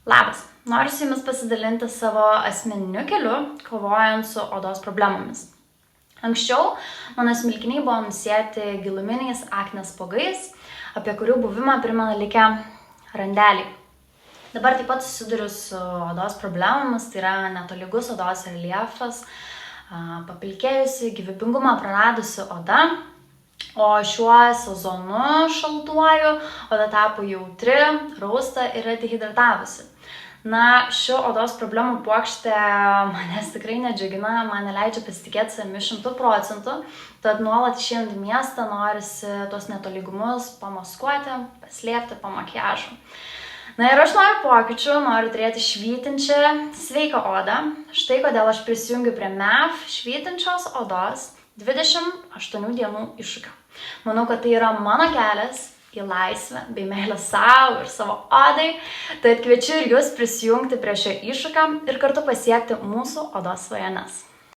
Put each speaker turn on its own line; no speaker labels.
Labas, noriu su jumis pasidalinti savo asmeniniu keliu, kovojant su odos problemomis. Anksčiau mano smilkiniai buvo nusėti giluminiais aknės spuogais, apie kurių buvimą primena likę randeliai. Dabar taip pat susiduriu su odos problemomis, tai yra netolygus odos reljefas, papilkėjusi, gyvybingumą praradusi oda. O šiuo sezonu šaltuoju oda tapo jautri, rausta ir dehidratavusi. Ši odos problemų puokštė manęs tikrai nedžiugina, man neleidžia pasitikėti savimi 100%, tad nuolat išėjant į miestą norisi tuos netolygumus pamaskuoti, paslėpti po makiažu. Ir aš noriu pokyčių, noriu turėti švytinčią, sveiką odą. Štai kodėl aš prisijungiu prie MEF švytinčios odos 28 dienų iššūkio. Manau, kad tai yra mano kelias į laisvę bei meilę savo ir savo odai. Tad kviečiu ir jūs prisijungti prie šio iššūkio ir kartu pasiekti mūsų odos svajones.